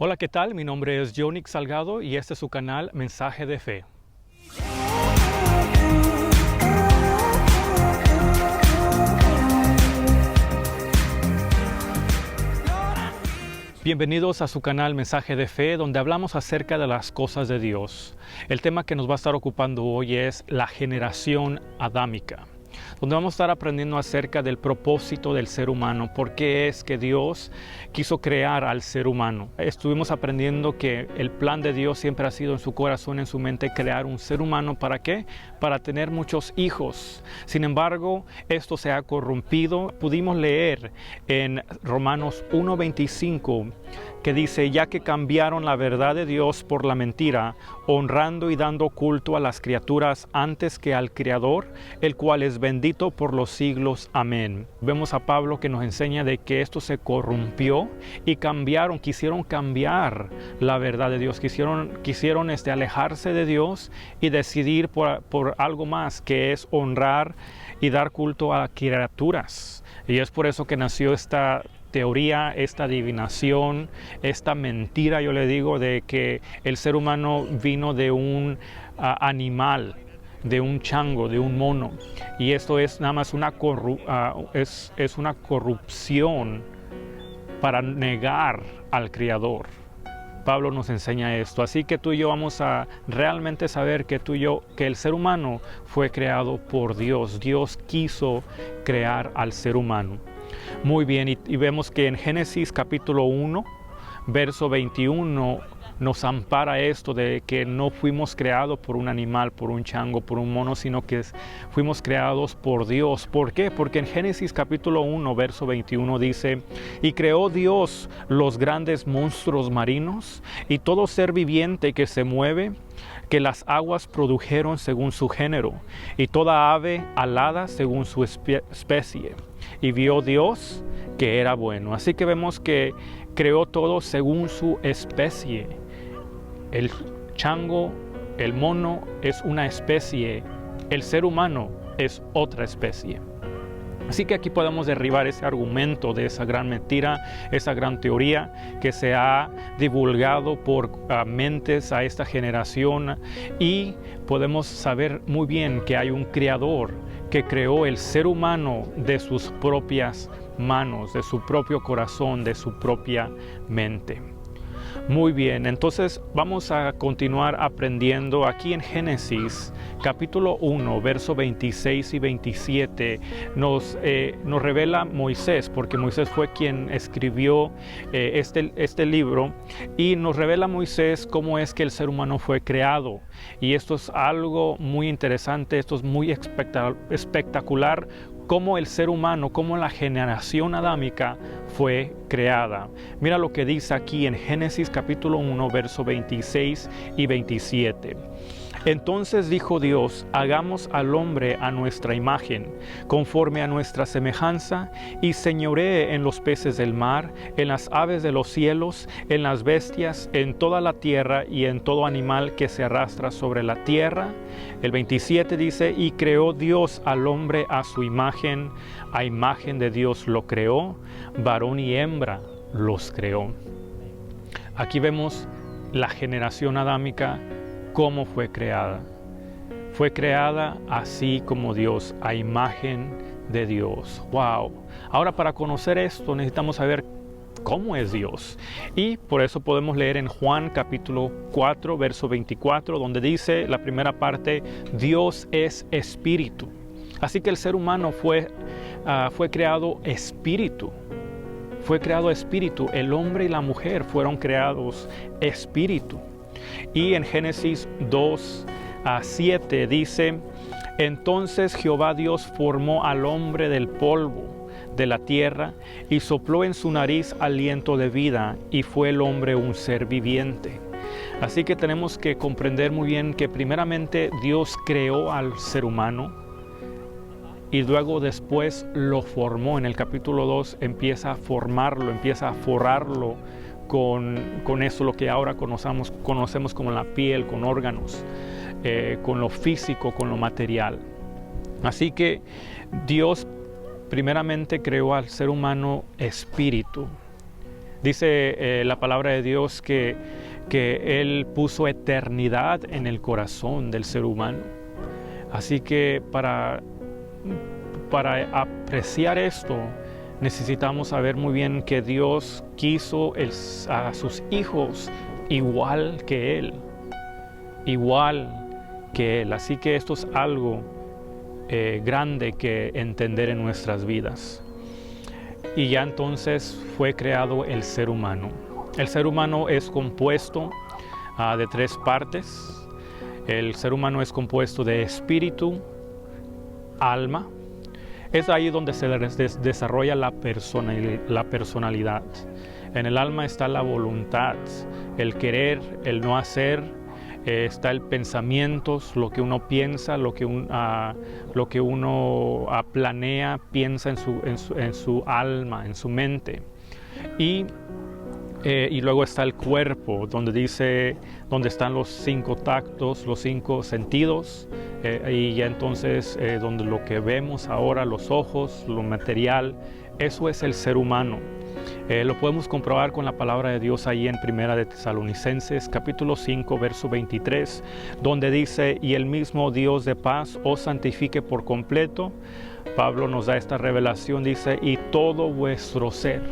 Hola, ¿qué tal? Mi nombre es Jonix Salgado y este es su canal Mensaje de Fe. Bienvenidos a su canal Mensaje de Fe, donde hablamos acerca de las cosas de Dios. El tema que nos va a estar ocupando hoy es la generación adámica, donde vamos a estar aprendiendo acerca del propósito del ser humano, por qué es que Dios quiso crear al ser humano. Estuvimos aprendiendo que el plan de Dios siempre ha sido en su corazón, en su mente, crear un ser humano. ¿Para qué? Para tener muchos hijos. Sin embargo, esto se ha corrompido. Pudimos leer en Romanos 1:25 que dice: ya que cambiaron la verdad de Dios por la mentira, honrando y dando culto a las criaturas antes que al Creador, el cual es bendito por los siglos. Amén. Vemos a Pablo que nos enseña de que esto se corrompió y quisieron cambiar la verdad de Dios, quisieron alejarse de Dios y decidir por algo más, que es honrar y dar culto a criaturas. Y es por eso que nació esta teoría, esta adivinación, esta mentira, yo le digo, de que el ser humano vino de un animal, de un chango, de un mono. Y esto es nada más una corrupción para negar al Creador. Pablo nos enseña esto. Así que tú y yo vamos a realmente saber que el ser humano fue creado por Dios. Dios quiso crear al ser humano. Muy bien, y vemos que en Génesis capítulo 1, verso 21, nos ampara esto de que no fuimos creados por un animal, por un chango, por un mono, sino que fuimos creados por Dios. ¿Por qué? Porque en Génesis capítulo 1, verso 21 dice: y creó Dios los grandes monstruos marinos y todo ser viviente que se mueve, que las aguas produjeron según su género, y toda ave alada según su especie. Y vio Dios que era bueno. Así que vemos que creó todo según su especie. El chango, el mono es una especie, el ser humano es otra especie. Así que aquí podemos derribar ese argumento de esa gran mentira, esa gran teoría que se ha divulgado por mentes a esta generación, y podemos saber muy bien que hay un creador que creó el ser humano de sus propias manos, de su propio corazón, de su propia mente. Muy bien, entonces vamos a continuar aprendiendo aquí en Génesis capítulo 1, verso 26 y 27. Nos revela Moisés, porque Moisés fue quien escribió este libro, y nos revela Moisés cómo es que el ser humano fue creado. Y esto es algo muy interesante, esto es muy espectacular, cómo el ser humano, cómo la generación adámica fue creada. Mira lo que dice aquí en Génesis capítulo 1, verso 26 y 27. Entonces dijo Dios: hagamos al hombre a nuestra imagen, conforme a nuestra semejanza, y señoree en los peces del mar, en las aves de los cielos, en las bestias, en toda la tierra y en todo animal que se arrastra sobre la tierra. El 27 dice: y creó Dios al hombre a su imagen, a imagen de Dios lo creó, varón y hembra los creó. Aquí vemos la generación adámica, cómo fue creada. Fue creada así como Dios, a imagen de Dios. ¡Wow! Ahora, para conocer esto necesitamos saber cómo es Dios. Y por eso podemos leer en Juan capítulo 4, verso 24, donde dice la primera parte: Dios es espíritu. Así que el ser humano fue creado espíritu. Fue creado espíritu. El hombre y la mujer fueron creados espíritu. Y en Génesis 2:7 dice: entonces Jehová Dios formó al hombre del polvo de la tierra y sopló en su nariz aliento de vida, y fue el hombre un ser viviente. Así que tenemos que comprender muy bien que primeramente Dios creó al ser humano y luego después lo formó. En el capítulo 2 empieza a formarlo, empieza a forrarlo con eso, lo que ahora conocemos como la piel, con órganos, con lo físico, con lo material. Así que Dios primeramente creó al ser humano espíritu. Dice la palabra de Dios que Él puso eternidad en el corazón del ser humano. Así que para apreciar esto, necesitamos saber muy bien que Dios quiso a sus hijos igual que Él. Así que esto es algo grande que entender en nuestras vidas. Y ya entonces fue creado el ser humano. El ser humano es compuesto de 3 partes. El ser humano es compuesto de espíritu, alma. Es ahí donde se desarrolla la personalidad. En el alma está la voluntad, el querer, el no hacer. Está el pensamiento, lo que uno piensa, lo que uno planea, piensa en su alma, en su mente. Y luego está el cuerpo, donde están los 5 tactos, los 5 sentidos, y ya entonces donde lo que vemos ahora, los ojos, lo material, eso es el ser humano. Lo podemos comprobar con la palabra de Dios ahí en Primera de Tesalonicenses, capítulo 5, verso 23, donde dice: y el mismo Dios de paz os santifique por completo. Pablo nos da esta revelación, dice: y todo vuestro ser.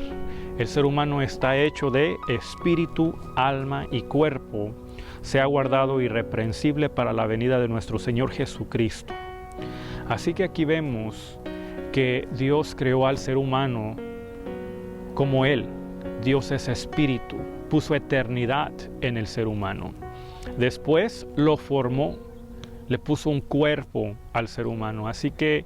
El ser humano está hecho de espíritu, alma y cuerpo, sea guardado irreprensible para la venida de nuestro Señor Jesucristo. Así que aquí vemos que Dios creó al ser humano como Él. Dios es espíritu, puso eternidad en el ser humano. Después lo formó, le puso un cuerpo al ser humano. Así que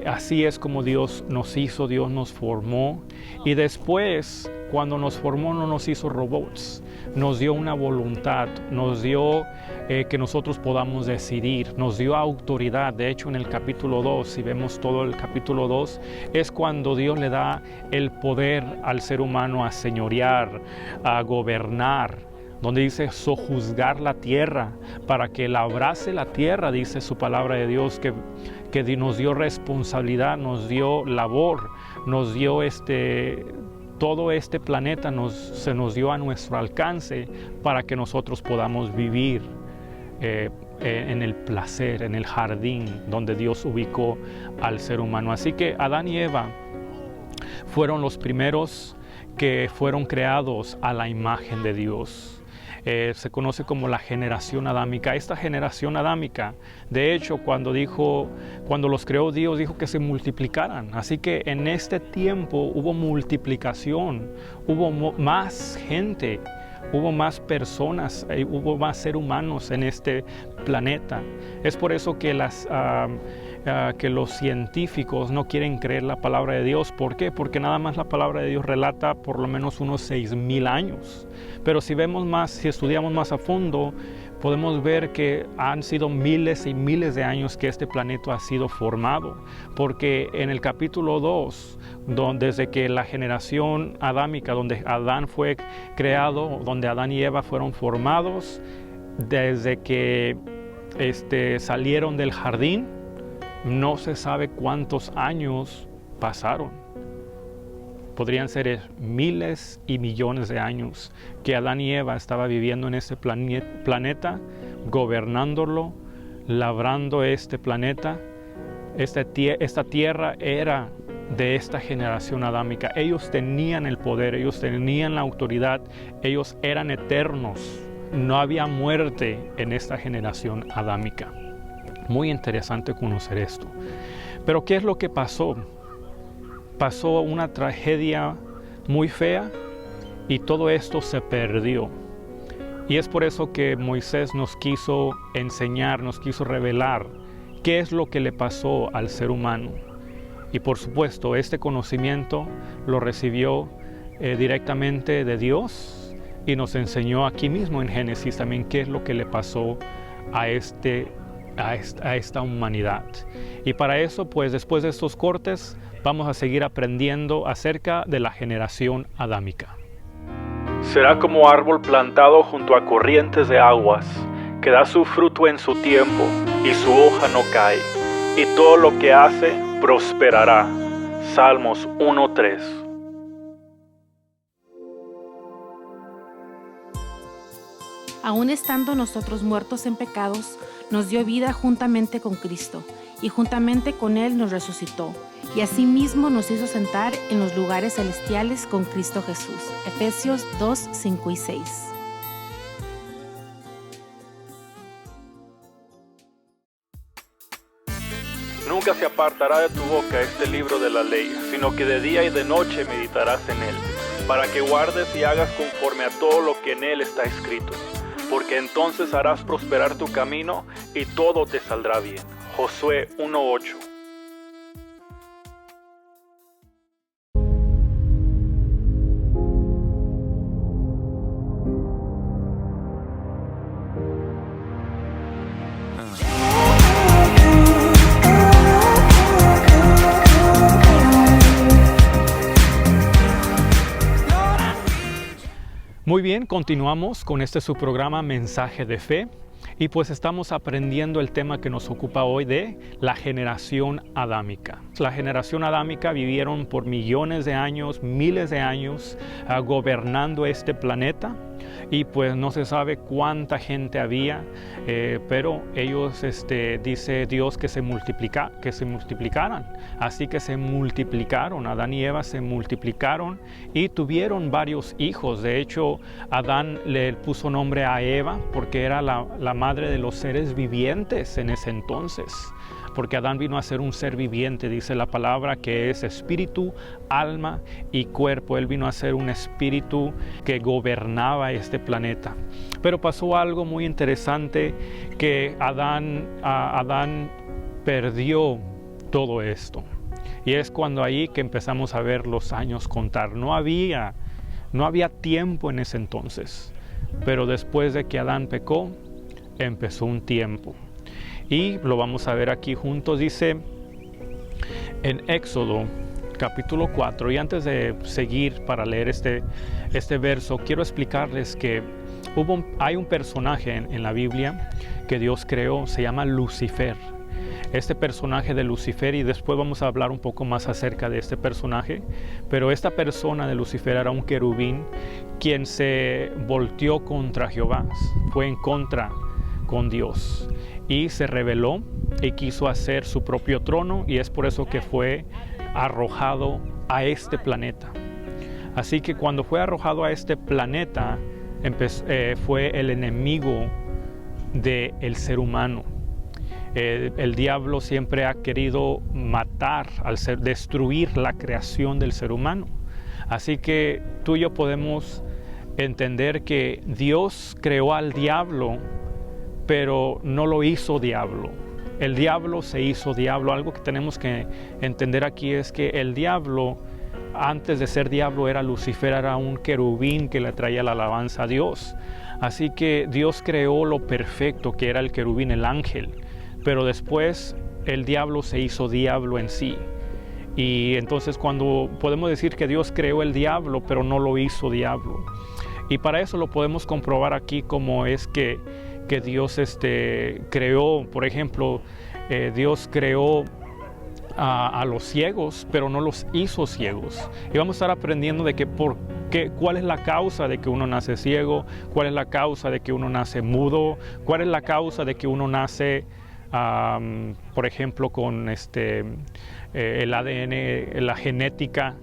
así es como Dios nos hizo, Dios nos formó. Y después, cuando nos formó, no nos hizo robots. Nos dio una voluntad, nos dio que nosotros podamos decidir, nos dio autoridad. De hecho, en el capítulo 2, si vemos todo el capítulo 2, es cuando Dios le da el poder al ser humano a señorear, a gobernar, donde dice sojuzgar la tierra, para que labrase la tierra, dice su palabra de Dios, que nos dio responsabilidad, nos dio labor, nos dio todo este planeta se nos dio a nuestro alcance para que nosotros podamos vivir en el placer, en el jardín donde Dios ubicó al ser humano. Así que Adán y Eva fueron los primeros que fueron creados a la imagen de Dios. Se conoce como la generación adámica. Esta generación adámica, de hecho, cuando los creó Dios, dijo que se multiplicaran. Así que en este tiempo hubo multiplicación, hubo más gente, hubo más personas, hubo más seres humanos en este planeta. Es por eso que que los científicos no quieren creer la palabra de Dios. ¿Por qué? Porque nada más la palabra de Dios relata por lo menos unos 6,000 años. Pero si estudiamos más a fondo, podemos ver que han sido miles y miles de años que este planeta ha sido formado. Porque en el capítulo 2, desde que la generación adámica, donde Adán fue creado, donde Adán y Eva fueron formados, desde que salieron del jardín, no se sabe cuántos años pasaron. Podrían ser miles y millones de años que Adán y Eva estaban viviendo en este planeta, gobernándolo, labrando este planeta. Esta tierra era de esta generación adámica. Ellos tenían el poder, ellos tenían la autoridad, ellos eran eternos. No había muerte en esta generación adámica. Muy interesante conocer esto. Pero ¿qué es lo que pasó? Pasó una tragedia muy fea y todo esto se perdió. Y es por eso que Moisés nos quiso enseñar, nos quiso revelar qué es lo que le pasó al ser humano. Y por supuesto, este conocimiento lo recibió directamente de Dios y nos enseñó aquí mismo en Génesis también qué es lo que le pasó a esta humanidad. Y para eso, pues después de estos cortes, vamos a seguir aprendiendo acerca de la generación adámica. Será como árbol plantado junto a corrientes de aguas, que da su fruto en su tiempo, y su hoja no cae, y todo lo que hace prosperará. Salmos 1:3. Aun estando nosotros muertos en pecados, nos dio vida juntamente con Cristo, y juntamente con Él nos resucitó, y asimismo nos hizo sentar en los lugares celestiales con Cristo Jesús. Efesios 2, 5 y 6. Nunca se apartará de tu boca este libro de la ley, sino que de día y de noche meditarás en él, para que guardes y hagas conforme a todo lo que en él está escrito. Porque entonces harás prosperar tu camino y todo te saldrá bien. Josué 1:8. Muy bien, continuamos con este su programa Mensaje de Fe y pues estamos aprendiendo el tema que nos ocupa hoy de la generación adámica. La generación adámica vivieron por millones de años, miles de años gobernando este planeta y pues no se sabe cuánta gente había, pero ellos, dice Dios que se multiplicaran. Así que se multiplicaron, Adán y Eva se multiplicaron y tuvieron varios hijos. De hecho, Adán le puso nombre a Eva porque era la madre de los seres vivientes en ese entonces. Porque Adán vino a ser un ser viviente, dice la palabra, que es espíritu, alma y cuerpo. Él vino a ser un espíritu que gobernaba este planeta. Pero pasó algo muy interesante, que Adán perdió todo esto. Y es cuando ahí que empezamos a ver los años contar. No había tiempo en ese entonces. Pero después de que Adán pecó, empezó un tiempo. Y lo vamos a ver aquí juntos. Dice en Éxodo capítulo 4. Y antes de seguir para leer este verso, quiero explicarles que hay un personaje en la Biblia que Dios creó, se llama Lucifer. Este personaje de Lucifer, y después vamos a hablar un poco más acerca de este personaje, pero esta persona de Lucifer era un querubín quien se volteó contra Jehová, fue en contra con Dios y se rebeló y quiso hacer su propio trono, y es por eso que fue arrojado a este planeta. Así que cuando fue arrojado a este planeta, fue el enemigo del ser humano. El diablo siempre ha querido matar, destruir la creación del ser humano. Así que tú y yo podemos entender que Dios creó al diablo, pero no lo hizo diablo. El diablo se hizo diablo. Algo que tenemos que entender aquí es que el diablo, antes de ser diablo, era Lucifer, era un querubín que le traía la alabanza a Dios. Así que Dios creó lo perfecto, que era el querubín, el ángel. Pero después el diablo se hizo diablo en sí. Y entonces cuando podemos decir que Dios creó el diablo, pero no lo hizo diablo. Y para eso lo podemos comprobar aquí, como es que Dios creó, por ejemplo, Dios creó a los ciegos, pero no los hizo ciegos. Y vamos a estar aprendiendo de cuál es la causa de que uno nace ciego, cuál es la causa de que uno nace mudo, cuál es la causa de que uno nace, por ejemplo, con el ADN, la genética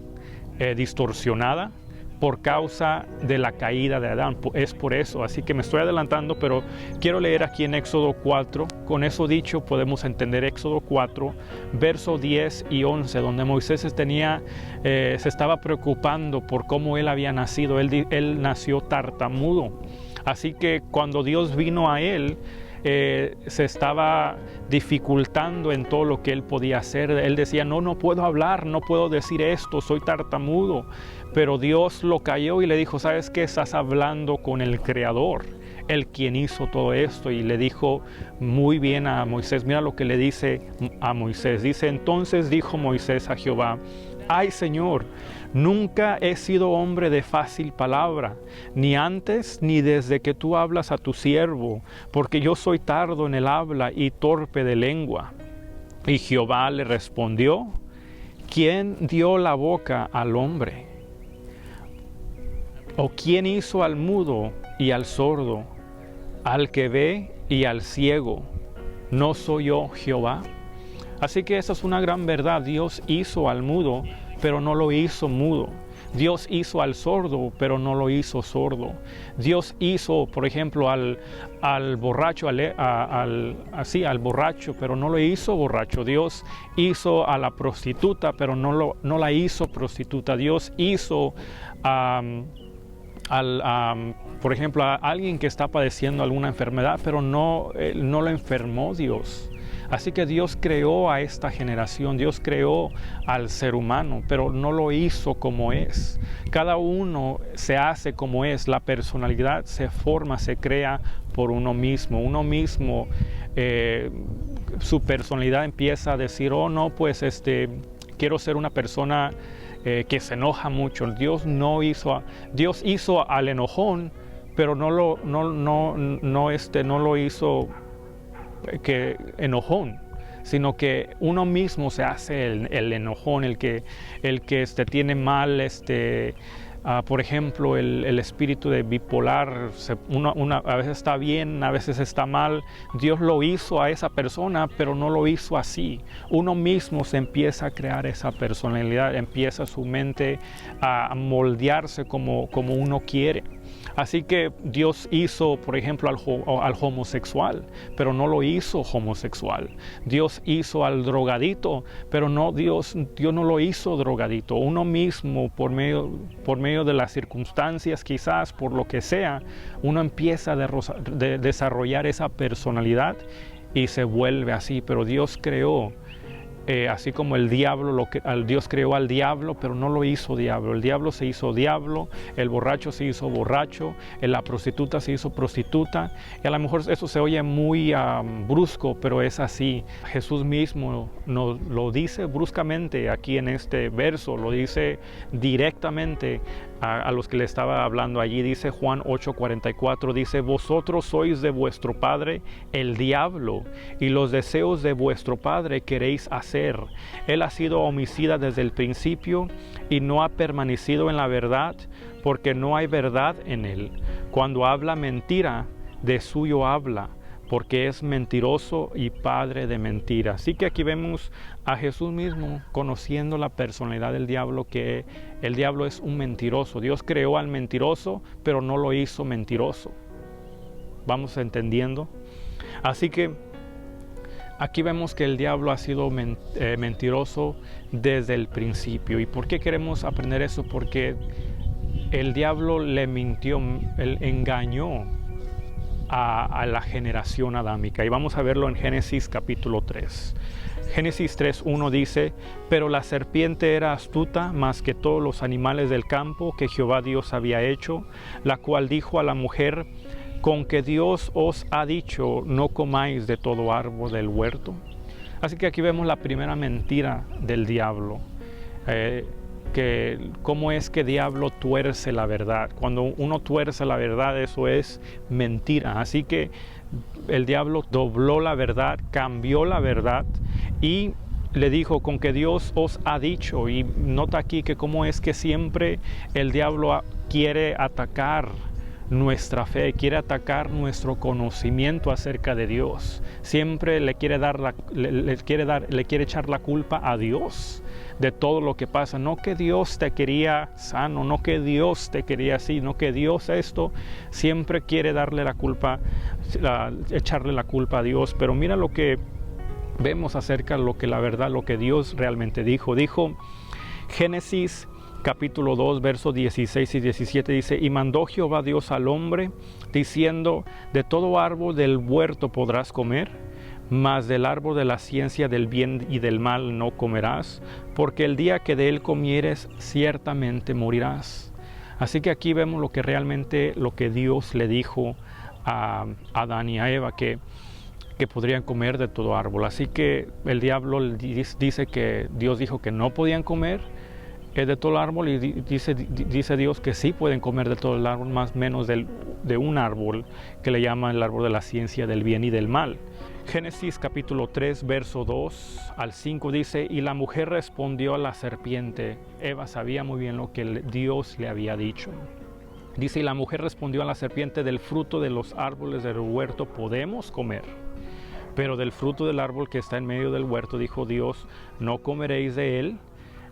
distorsionada, por causa de la caída de Adán. Es por eso. Así que me estoy adelantando, pero quiero leer aquí en Éxodo 4. Con eso dicho, podemos entender Éxodo 4, versos 10 y 11, donde Moisés se estaba preocupando por cómo él había nacido. Él nació tartamudo. Así que cuando Dios vino a él, se estaba dificultando en todo lo que él podía hacer. Él decía, no puedo hablar, no puedo decir esto, soy tartamudo. Pero Dios lo calló y le dijo, ¿sabes qué? Estás hablando con el Creador, el quien hizo todo esto. Y le dijo muy bien a Moisés. Mira lo que le dice a Moisés. Dice, entonces dijo Moisés a Jehová, ay Señor, nunca he sido hombre de fácil palabra, ni antes ni desde que tú hablas a tu siervo, porque yo soy tardo en el habla y torpe de lengua. Y Jehová le respondió, ¿quién dio la boca al hombre? ¿O quién hizo al mudo y al sordo? al que ve y al ciego. ¿No soy yo Jehová? Así que esa es una gran verdad. Dios hizo al mudo, pero no lo hizo mudo. Dios hizo al sordo, pero no lo hizo sordo. Dios hizo, por ejemplo, al borracho, al borracho, pero no lo hizo borracho. Dios hizo a la prostituta, pero no la hizo prostituta. Dios hizo por ejemplo, a alguien que está padeciendo alguna enfermedad, pero no lo enfermó Dios. Así que Dios creó a esta generación, Dios creó al ser humano, pero no lo hizo como es. Cada uno se hace como es, la personalidad se forma, se crea por uno mismo. Uno mismo, su personalidad empieza a decir, oh no, pues quiero ser una persona que se enoja mucho. Dios hizo al enojón, pero no lo hizo que enojón, sino que uno mismo se hace el enojón, el que tiene mal, por ejemplo, el espíritu de bipolar, a veces está bien, a veces está mal. Dios lo hizo a esa persona, pero no lo hizo así. Uno mismo se empieza a crear esa personalidad, empieza su mente a moldearse como uno quiere. Así que Dios hizo, por ejemplo, al homosexual, pero no lo hizo homosexual. Dios hizo al drogadito, pero Dios no lo hizo drogadito. Uno mismo, por medio de las circunstancias, quizás por lo que sea, uno empieza a desarrollar esa personalidad y se vuelve así. Pero Dios creó, así como el diablo, Dios creó al diablo, pero no lo hizo diablo. El diablo se hizo diablo, el borracho se hizo borracho, la prostituta se hizo prostituta. Y a lo mejor eso se oye muy brusco, pero es así. Jesús mismo nos lo dice bruscamente aquí en este verso, lo dice directamente a los que le estaba hablando allí. Dice Juan 8:44, dice, vosotros sois de vuestro padre el diablo, y los deseos de vuestro padre queréis hacer. Él ha sido homicida desde el principio y no ha permanecido en la verdad, porque no hay verdad en él. Cuando habla mentira, de suyo habla, porque es mentiroso y padre de mentira. Así que aquí vemos a Jesús mismo conociendo la personalidad del diablo, que el diablo es un mentiroso. Dios creó al mentiroso, pero no lo hizo mentiroso. ¿Vamos entendiendo? Así que aquí vemos que el diablo ha sido mentiroso desde el principio. ¿Y por qué queremos aprender eso? Porque el diablo le mintió, él engañó a la generación adámica. Y vamos a verlo en Génesis capítulo 3. Génesis 3:1 dice, pero la serpiente era astuta más que todos los animales del campo que Jehová Dios había hecho, la cual dijo a la mujer, con que Dios os ha dicho, no comáis de todo árbol del huerto. Así que aquí vemos la primera mentira del diablo. Que cómo es que diablo tuerce la verdad. Cuando uno tuerce la verdad, eso es mentira. Así que el diablo dobló la verdad, cambió la verdad y le dijo, con que Dios os ha dicho. Y nota aquí que cómo es que siempre el diablo quiere atacar nuestra fe, quiere atacar nuestro conocimiento acerca de Dios. Siempre le quiere echar la culpa a Dios de todo lo que pasa. No que Dios te quería sano, no que Dios te quería así, no que Dios esto. Siempre quiere darle la culpa, echarle la culpa a Dios. Pero mira lo que vemos acerca de lo que Dios realmente dijo. Dijo Génesis capítulo 2, versos 16 y 17, dice, y mandó Jehová Dios al hombre, diciendo, de todo árbol del huerto podrás comer, mas del árbol de la ciencia del bien y del mal no comerás, porque el día que de él comieres, ciertamente morirás. Así que aquí vemos lo que Dios le dijo a Adán y a Eva, que podrían comer de todo árbol. Así que el diablo dice que Dios dijo que no podían comer de todo el árbol, y dice Dios que sí pueden comer de todo el árbol, más menos de un árbol que le llama el árbol de la ciencia del bien y del mal. Génesis capítulo 3, verso 2 al 5 dice, y la mujer respondió a la serpiente. Eva sabía muy bien lo que Dios le había dicho. Dice, y la mujer respondió a la serpiente, del fruto de los árboles del huerto podemos comer, pero del fruto del árbol que está en medio del huerto, dijo Dios, no comeréis de él,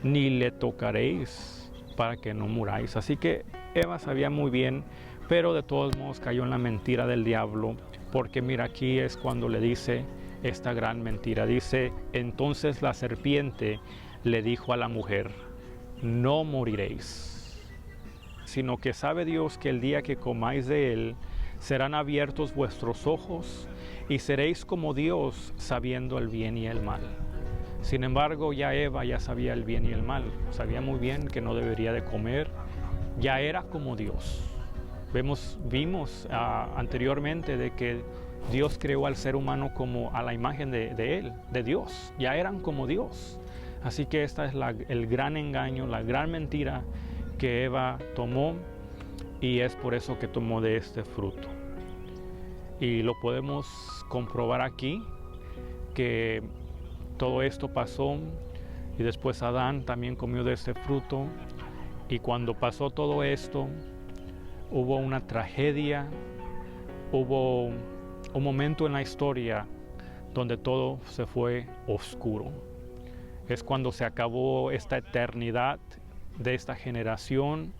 ni le tocaréis, para que no muráis. Así que Eva sabía muy bien, pero de todos modos cayó en la mentira del diablo, porque mira, aquí es cuando le dice esta gran mentira. Dice, entonces la serpiente le dijo a la mujer, no moriréis, sino que sabe Dios que el día que comáis de él, serán abiertos vuestros ojos, y seréis como Dios, sabiendo el bien y el mal. Sin embargo, ya Eva ya sabía el bien y el mal, sabía muy bien que no debería de comer, ya era como Dios. Vimos anteriormente de que Dios creó al ser humano como a la imagen de Él, de Dios. Ya eran como Dios. Así que esta es el gran engaño, la gran mentira que Eva tomó, y es por eso que tomó de este fruto. Y lo podemos comprobar aquí, que todo esto pasó, y después Adán también comió de este fruto, y cuando pasó todo esto, hubo una tragedia, hubo un momento en la historia donde todo se fue oscuro. Es cuando se acabó esta eternidad de esta generación,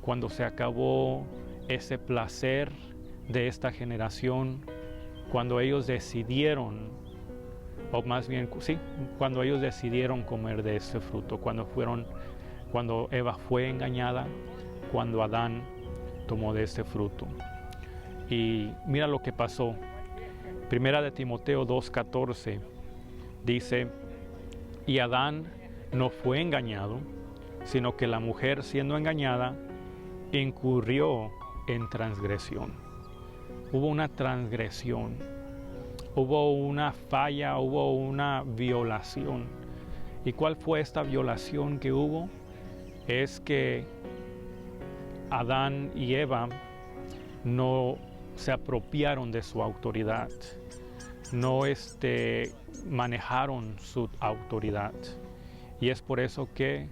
cuando se acabó ese placer de esta generación, cuando ellos decidieron, o más bien, sí, cuando ellos decidieron comer de ese fruto, cuando Eva fue engañada, cuando Adán tomó de este fruto. Y mira lo que pasó. Primera de Timoteo 2:14 dice, y Adán no fue engañado, sino que la mujer, siendo engañada, incurrió en transgresión. Hubo una transgresión, hubo una falla, hubo una violación. ¿Y cuál fue esta violación que hubo? Es que Adán y Eva no se apropiaron de su autoridad, no manejaron su autoridad, y es por eso que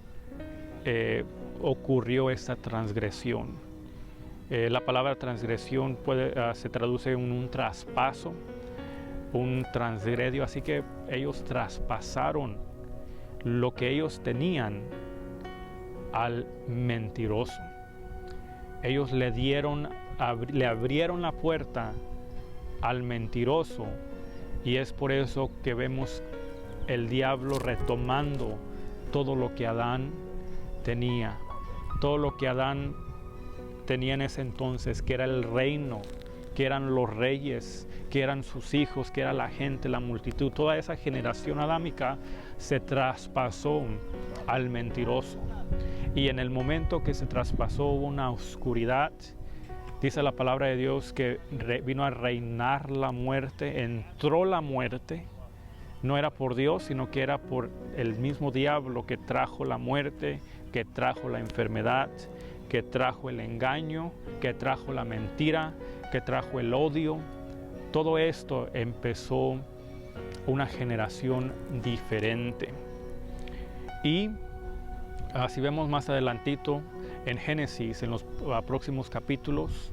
ocurrió esta transgresión. La palabra transgresión se traduce en un traspaso, un transgredio, así que ellos traspasaron lo que ellos tenían al mentiroso. Ellos le abrieron la puerta al mentiroso, y es por eso que vemos el diablo retomando todo lo que Adán tenía, todo lo que Adán tenía en ese entonces, que era el reino, que eran los reyes, que eran sus hijos, que era la gente, la multitud. Toda esa generación adámica se traspasó al mentiroso. Y en el momento que se traspasó hubo una oscuridad. Dice la palabra de Dios que vino a reinar la muerte, entró la muerte. No era por Dios, sino que era por el mismo diablo que trajo la muerte, que trajo la enfermedad, que trajo el engaño, que trajo la mentira, que trajo el odio. Todo esto empezó una generación diferente. Y si vemos más adelantito en Génesis, en los próximos capítulos,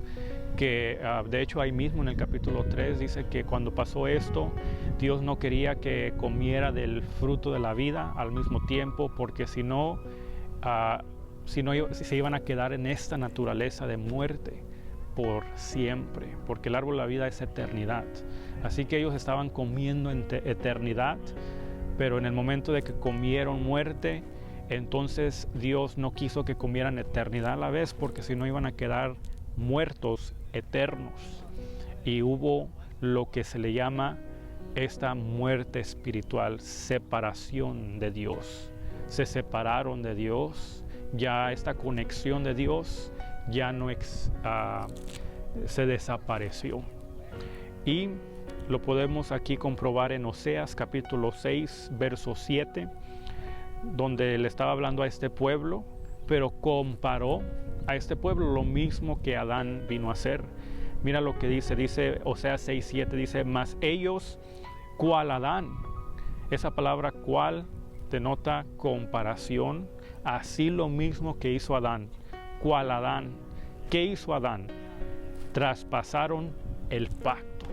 que de hecho ahí mismo en el capítulo 3 dice que cuando pasó esto, Dios no quería que comiera del fruto de la vida al mismo tiempo, porque si no se iban a quedar en esta naturaleza de muerte por siempre, porque el árbol de la vida es eternidad. Así que ellos estaban comiendo en eternidad, pero en el momento de que comieron muerte, entonces Dios no quiso que comieran eternidad a la vez, porque si no iban a quedar muertos eternos. Y hubo lo que se le llama esta muerte espiritual, separación de Dios. Se separaron de Dios, ya esta conexión de Dios ya no se desapareció. Y lo podemos aquí comprobar en Oseas capítulo 6, verso 7, donde le estaba hablando a este pueblo, pero comparó a este pueblo lo mismo que Adán vino a hacer. Mira lo que dice Oseas 6:7, dice, mas ellos, cual Adán. Esa palabra cual denota comparación, así lo mismo que hizo Adán, cual Adán, ¿Qué hizo Adán? Traspasaron el pacto.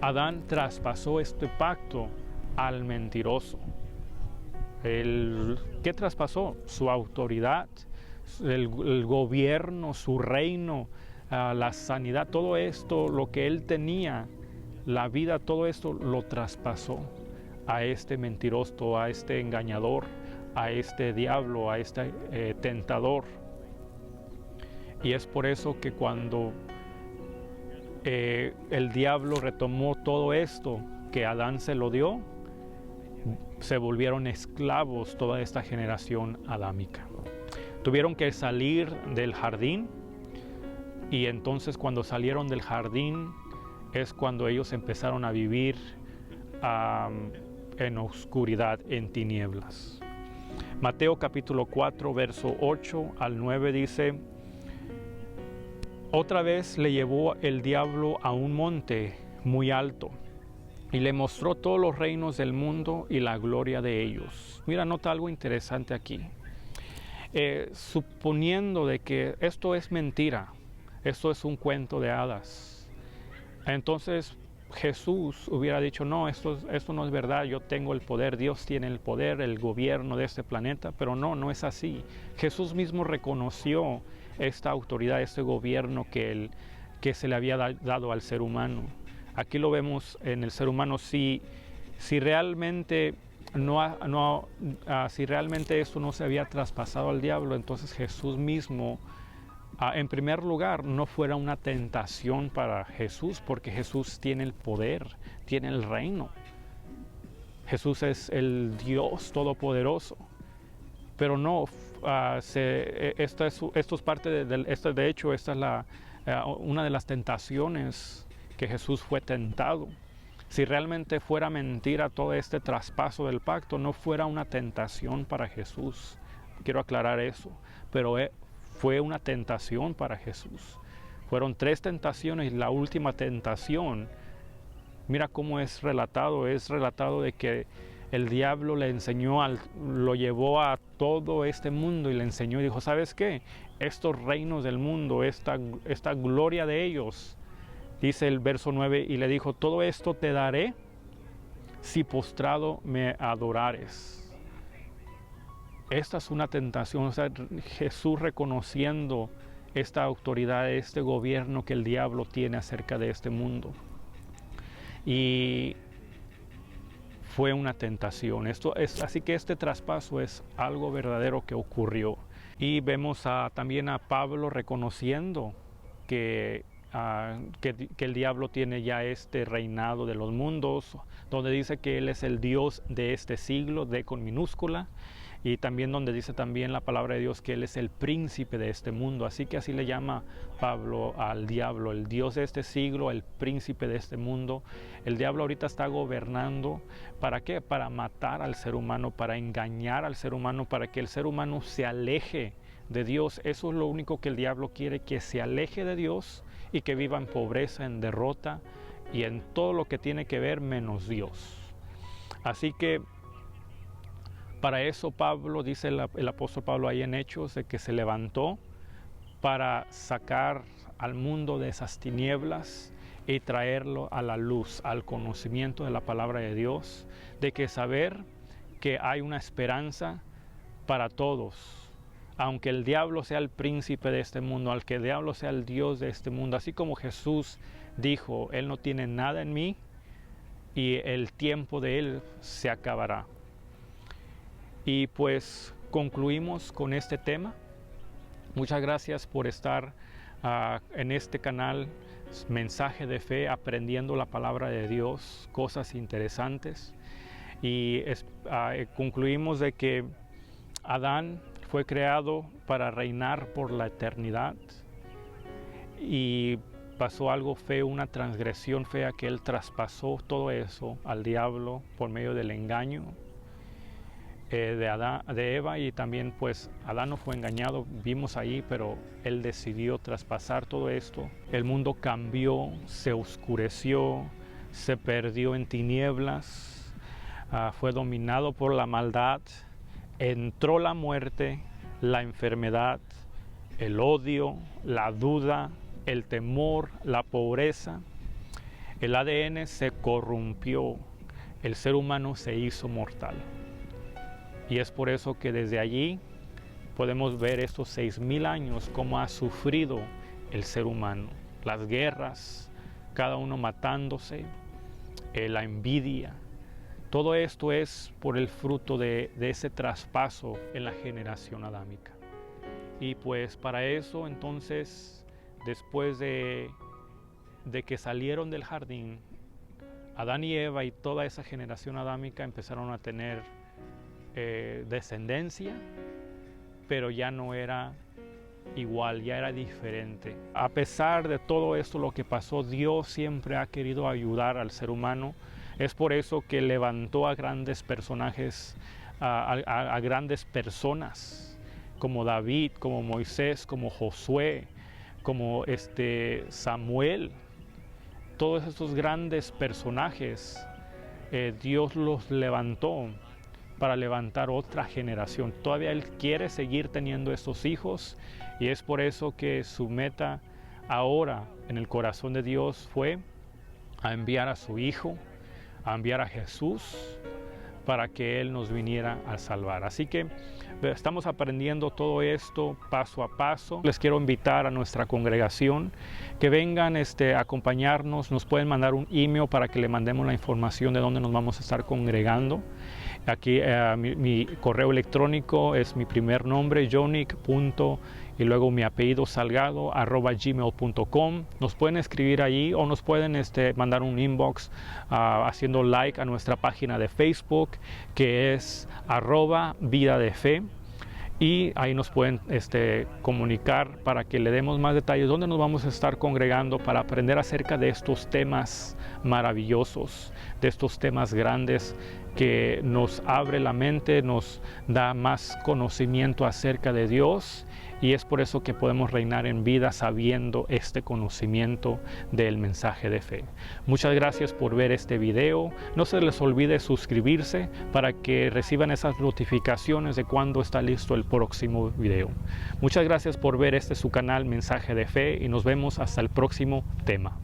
Adán traspasó este pacto al mentiroso. ¿Qué traspasó? Su autoridad, el gobierno, su reino, la sanidad, todo esto, lo que él tenía, la vida, todo esto lo traspasó a este mentiroso, a este engañador, a este diablo, a este tentador. Y es por eso que cuando el diablo retomó todo esto que Adán se lo dio, se volvieron esclavos toda esta generación adámica. Tuvieron que salir del jardín, y entonces cuando salieron del jardín es cuando ellos empezaron a vivir en oscuridad, en tinieblas. Mateo capítulo 4, verso 8 al 9 dice: Otra vez le llevó el diablo a un monte muy alto y le mostró todos los reinos del mundo y la gloria de ellos. Mira, nota algo interesante aquí. Suponiendo de que esto es mentira, esto es un cuento de hadas, entonces Jesús hubiera dicho: no, esto no es verdad, yo tengo el poder, Dios tiene el poder, el gobierno de este planeta. Pero no es así. Jesús mismo reconoció esta autoridad, este gobierno que se le había dado al ser humano. Aquí lo vemos en el ser humano. Si realmente si realmente esto no se había traspasado al diablo, entonces Jesús mismo, en primer lugar, no fuera una tentación para Jesús, porque Jesús tiene el poder, tiene el reino. Jesús es el Dios todopoderoso. Pero no, esto es parte de hecho, esta es una de las tentaciones que Jesús fue tentado. Si realmente fuera mentira todo este traspaso del pacto, no fuera una tentación para Jesús. Quiero aclarar eso. Pero fue una tentación para Jesús. Fueron 3 tentaciones, y la última tentación, mira cómo es relatado de que el diablo lo llevó a todo este mundo y le enseñó y dijo: ¿sabes qué? Estos reinos del mundo, esta gloria de ellos, dice el verso 9, y le dijo: todo esto te daré si postrado me adorares. Esta es una tentación. O sea, Jesús reconociendo esta autoridad, este gobierno que el diablo tiene acerca de este mundo. Y fue una tentación. Así que este traspaso es algo verdadero que ocurrió. Y vemos también a Pablo reconociendo que el diablo tiene ya este reinado de los mundos, donde dice que él es el Dios de este siglo, D con minúscula, y también donde dice también la palabra de Dios que él es el príncipe de este mundo. Así que así le llama Pablo al diablo, el Dios de este siglo, el príncipe de este mundo. El diablo ahorita está gobernando. ¿Para qué? Para matar al ser humano, para engañar al ser humano, para que el ser humano se aleje de Dios. Eso es lo único que el diablo quiere, que se aleje de Dios y que viva en pobreza, en derrota y en todo lo que tiene que ver menos Dios. Así que para eso Pablo, dice el apóstol Pablo ahí en Hechos, de que se levantó para sacar al mundo de esas tinieblas y traerlo a la luz, al conocimiento de la palabra de Dios, de que saber que hay una esperanza para todos. Aunque el diablo sea el príncipe de este mundo, aunque el diablo sea el Dios de este mundo, así como Jesús dijo: él no tiene nada en mí y el tiempo de él se acabará. Y pues concluimos con este tema. Muchas gracias por estar en este canal, Mensaje de Fe, aprendiendo la palabra de Dios, cosas interesantes. Y concluimos de que Adán fue creado para reinar por la eternidad, y pasó algo feo, una transgresión fea, que él traspasó todo eso al diablo por medio del engaño de Eva. Y también pues Adán no fue engañado, vimos ahí, pero él decidió traspasar todo esto. El mundo cambió, se oscureció, se perdió en tinieblas, fue dominado por la maldad, entró la muerte, la enfermedad, el odio, la duda, el temor, la pobreza. El ADN se corrompió, el ser humano se hizo mortal. Y es por eso que desde allí podemos ver estos 6,000 años cómo ha sufrido el ser humano. Las guerras, cada uno matándose, la envidia. Todo esto es por el fruto de ese traspaso en la generación adámica. Y pues para eso entonces, después de que salieron del jardín, Adán y Eva y toda esa generación adámica empezaron a tener descendencia, pero ya no era igual, ya era diferente. A pesar de todo esto, lo que pasó, Dios siempre ha querido ayudar al ser humano. Es por eso que levantó a grandes personajes, a grandes personas, como David, como Moisés, como Josué, como Samuel. Todos estos grandes personajes, Dios los levantó para levantar otra generación. Todavía Él quiere seguir teniendo estos hijos, y es por eso que su meta ahora en el corazón de Dios fue a enviar a su Hijo, a enviar a Jesús, para que Él nos viniera a salvar. Así que estamos aprendiendo todo esto paso a paso. Les quiero invitar a nuestra congregación que vengan a acompañarnos. Nos pueden mandar un email para que le mandemos la información de dónde nos vamos a estar congregando. Aquí mi correo electrónico es mi primer nombre, Jonic. Y luego mi apellido Salgado @gmail.com. Nos pueden escribir allí o nos pueden mandar un inbox haciendo like a nuestra página de Facebook, que es @vida de fe, y ahí nos pueden comunicar para que le demos más detalles dónde nos vamos a estar congregando, para aprender acerca de estos temas maravillosos, de estos temas grandes que nos abre la mente, nos da más conocimiento acerca de Dios. Y es por eso que podemos reinar en vida sabiendo este conocimiento del mensaje de fe. Muchas gracias por ver este video. No se les olvide suscribirse para que reciban esas notificaciones de cuando está listo el próximo video. Muchas gracias por ver su canal Mensaje de Fe, y nos vemos hasta el próximo tema.